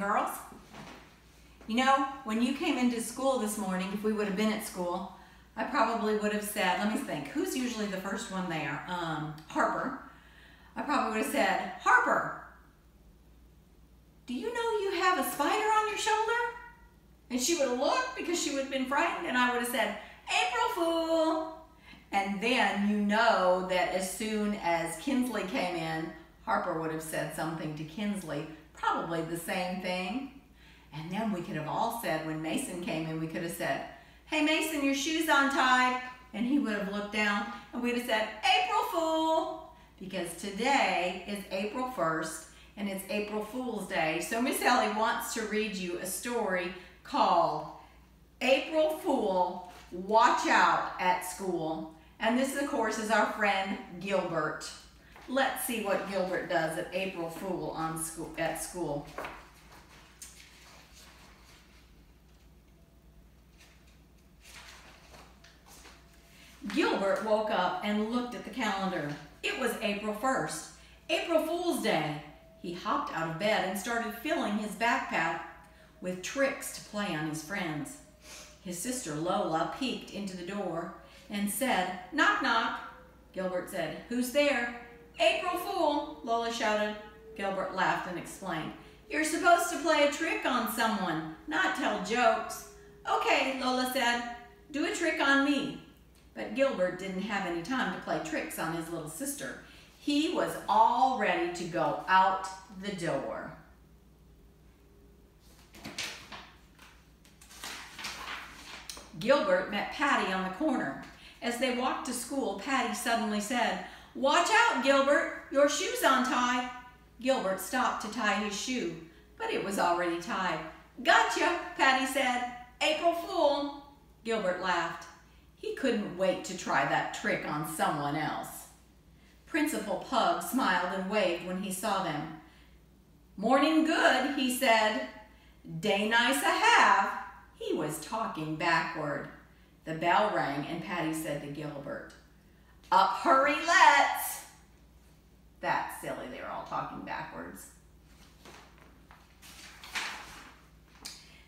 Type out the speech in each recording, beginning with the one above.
girls. You know, when you came into school this morning, if we would have been at school, I probably would have said, let me think, who's usually the first one there? Harper. I probably would have said, Harper, do you know you have a spider on your shoulder? And she would have looked because she would have been frightened, and I would have said, April Fool. And then you know that as soon as Kinsley came in, Harper would have said something to Kinsley, probably the same thing. And then we could have all said, when Mason came in, we could have said, hey Mason, your shoe's untied. And he would have looked down and we'd have said, April Fool. Because today is April 1st and it's April Fool's Day. So Miss Ellie wants to read you a story called April Fool, Watch Out at School. And this, of course, is our friend Gilbert. Let's see what Gilbert does at April Fool at school. Gilbert woke up and looked at the calendar. It was April 1st, April Fool's Day. He hopped out of bed and started filling his backpack with tricks to play on his friends. His sister Lola peeked into the door and said, knock, knock. Gilbert said, who's there? April Fool, Lola shouted. Gilbert laughed and explained, you're supposed to play a trick on someone, not tell jokes. Okay, Lola said, do a trick on me. But Gilbert didn't have any time to play tricks on his little sister. He was all ready to go out the door. Gilbert met Patty on the corner. As they walked to school, Patty suddenly said, watch out, Gilbert, your shoe's untied. Gilbert stopped to tie his shoe, but it was already tied. Gotcha, Patty said. April Fool. Gilbert laughed. He couldn't wait to try that trick on someone else. Principal Pug smiled and waved when he saw them. Morning good, he said. Day nice a have. He was talking backward. The bell rang and Patty said to Gilbert, up hurry let's. That's silly, they were all talking backwards.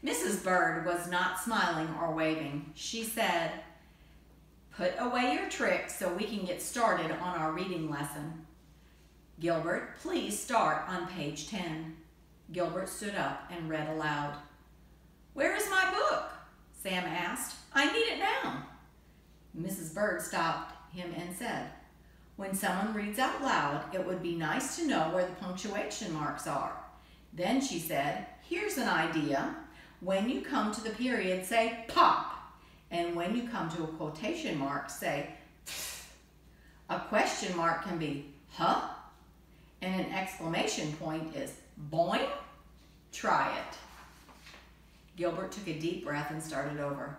Mrs. Bird was not smiling or waving. She said, put away your tricks so we can get started on our reading lesson. Gilbert, please start on page 10. Gilbert stood up and read aloud. Where is my book? Sam asked. I need it now. Mrs. Bird stopped him and said, when someone reads out loud, it would be nice to know where the punctuation marks are. Then she said, here's an idea. When you come to the period, say pop. And when you come to a quotation mark, say pfft. A question mark can be huh? And an exclamation point is boing. Try it. Gilbert took a deep breath and started over.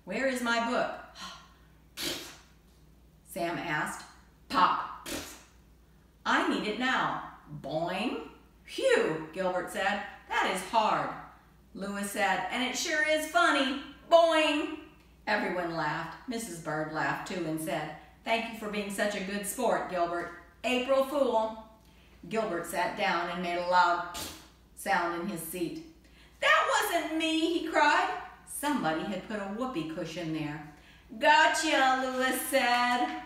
Where is my book? Sam asked. Pop. I need it now. Boing. Phew, Gilbert said. That is hard. Lewis said, and it sure is funny. Boing. Everyone laughed. Mrs. Bird laughed too and said, thank you for being such a good sport, Gilbert. April Fool. Gilbert sat down and made a loud sound in his seat. That wasn't me, he cried. Somebody had put a whoopee cushion there. Gotcha, Lewis said.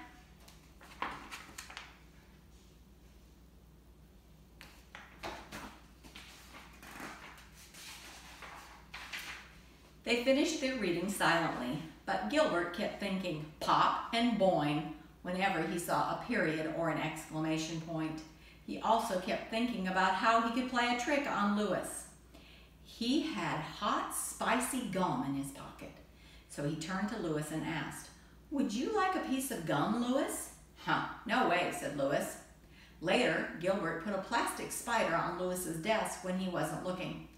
They finished their reading silently, but Gilbert kept thinking pop and boing whenever he saw a period or an exclamation point. He also kept thinking about how he could play a trick on Lewis. He had hot, spicy gum in his pocket, so he turned to Lewis and asked, would you like a piece of gum, Lewis? Huh, no way, said Lewis. Later, Gilbert put a plastic spider on Lewis's desk when he wasn't looking.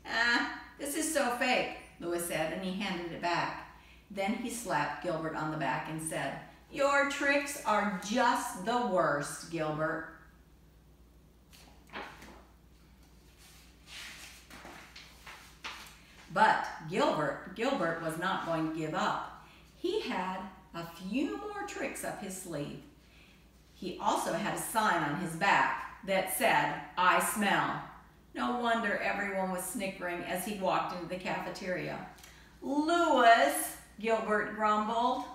This is so fake, Lewis said, and he handed it back. Then he slapped Gilbert on the back and said, your tricks are just the worst, Gilbert. But Gilbert was not going to give up. He had a few more tricks up his sleeve. He also had a sign on his back that said, I smell. No wonder everyone was snickering as he walked into the cafeteria. Louis, Gilbert grumbled.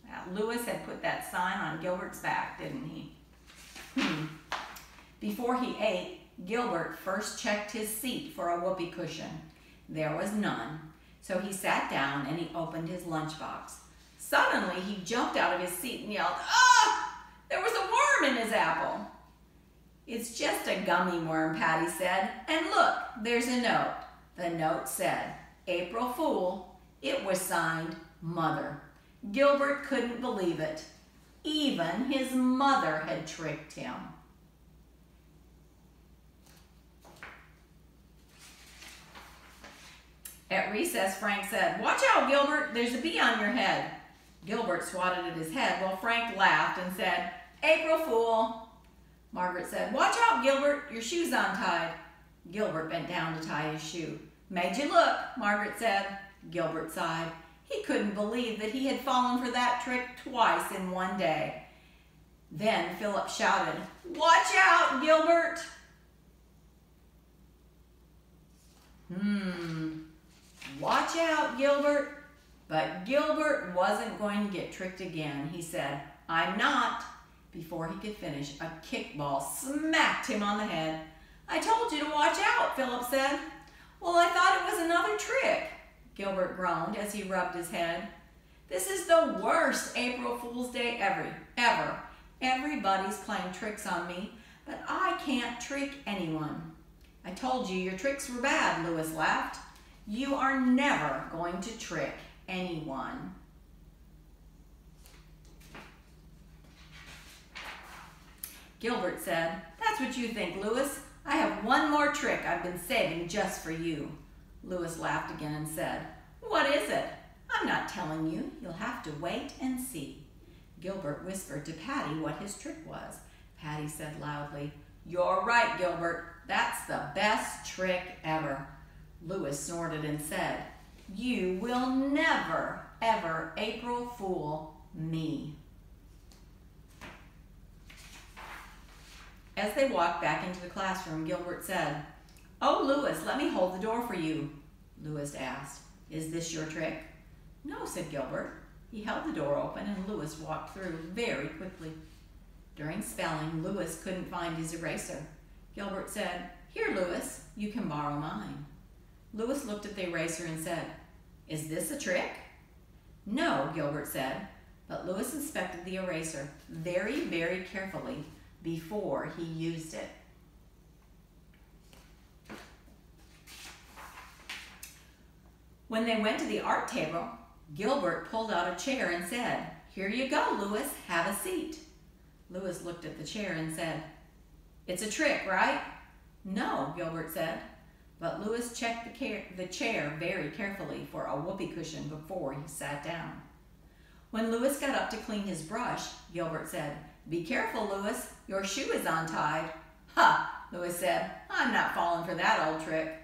Now, Louis had put that sign on Gilbert's back, didn't he? Before he ate, Gilbert first checked his seat for a whoopee cushion. There was none, so he sat down and he opened his lunchbox. Suddenly, he jumped out of his seat and yelled, "Ah! There was a worm in his apple." "It's just a gummy worm," Patty said. "And look, there's a note." The note said, "April Fool." It was signed, Mother. Gilbert couldn't believe it. Even his mother had tricked him. At recess, Frank said, "Watch out, Gilbert, there's a bee on your head." Gilbert swatted at his head while Frank laughed and said, "April Fool." Margaret said, "Watch out, Gilbert, your shoe's untied." Gilbert bent down to tie his shoe. "Made you look," Margaret said. Gilbert sighed. He couldn't believe that he had fallen for that trick twice in one day. Then Philip shouted, "Watch out, Gilbert!" Watch out, Gilbert. But Gilbert wasn't going to get tricked again. He said, "I'm not." Before he could finish, a kickball smacked him on the head. "I told you to watch out," Philip said. "Well, I thought it was another trick," Gilbert groaned as he rubbed his head. "This is the worst April Fool's Day ever. Everybody's playing tricks on me, but I can't trick anyone." "I told you your tricks were bad," Louis laughed. "You are never going to trick anyone." Gilbert said, "That's what you think, Louis. I have one more trick I've been saving just for you." Louis laughed again and said, "What is it?" "I'm not telling you. You'll have to wait and see." Gilbert whispered to Patty what his trick was. Patty said loudly, "You're right, Gilbert. That's the best trick ever." Louis snorted and said, "You will never, ever April Fool me." As they walked back into the classroom, Gilbert said, "Oh, Louis, let me hold the door for you." Louis asked, "Is this your trick?" "No," said Gilbert. He held the door open and Louis walked through very quickly. During spelling, Louis couldn't find his eraser. Gilbert said, "Here, Louis, you can borrow mine." Louis looked at the eraser and said, "Is this a trick?" "No," Gilbert said, but Louis inspected the eraser very, very carefully before he used it. When they went to the art table, Gilbert pulled out a chair and said, "Here you go, Louis, have a seat." Louis looked at the chair and said, "It's a trick, right?" "No," Gilbert said, but Louis checked the chair very carefully for a whoopee cushion before he sat down. When Louis got up to clean his brush, Gilbert said, "Be careful, Louis, your shoe is untied." "Ha," Louis said, "I'm not falling for that old trick."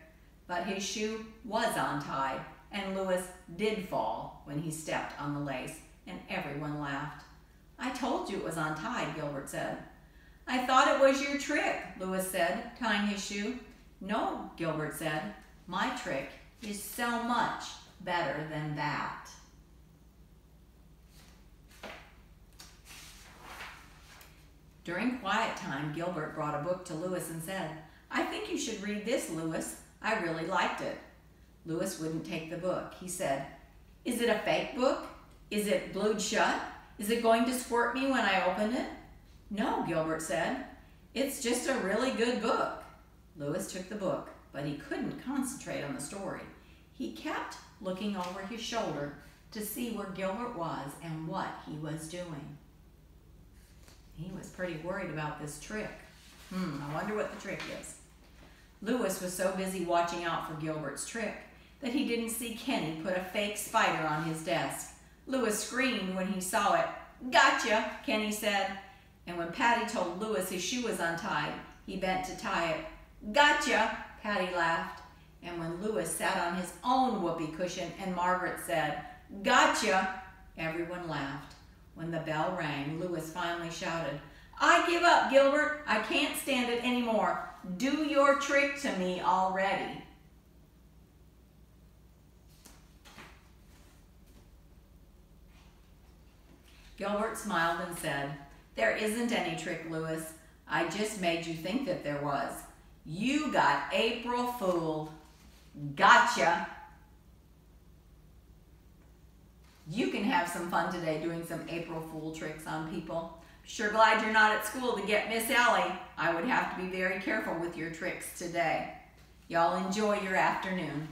But his shoe was untied, and Louis did fall when he stepped on the lace, and everyone laughed. "I told you it was untied," Gilbert said. "I thought it was your trick," Louis said, tying his shoe. "No," Gilbert said, "my trick is so much better than that." During quiet time, Gilbert brought a book to Louis and said, "I think you should read this, Louis. I really liked it." Louis wouldn't take the book. He said, "Is it a fake book? Is it glued shut? Is it going to squirt me when I open it?" "No," Gilbert said. "It's just a really good book." Louis took the book, but he couldn't concentrate on the story. He kept looking over his shoulder to see where Gilbert was and what he was doing. He was pretty worried about this trick. I wonder what the trick is. Louis was so busy watching out for Gilbert's trick that he didn't see Kenny put a fake spider on his desk. Louis screamed when he saw it. "Gotcha," Kenny said. And when Patty told Louis his shoe was untied, he bent to tie it. "Gotcha," Patty laughed. And when Louis sat on his own whoopee cushion and Margaret said, "Gotcha," everyone laughed. When the bell rang, Louis finally shouted, "I give up, Gilbert. I can't stand it anymore. Do your trick to me already. Gilbert smiled and said, "There isn't any trick, Louis. I just made you think that there was. You got April fooled. Gotcha." You can have some fun today doing some April Fool tricks on people. Sure glad you're not at school to get Miss Ellie. I would have to be very careful with your tricks today. Y'all enjoy your afternoon.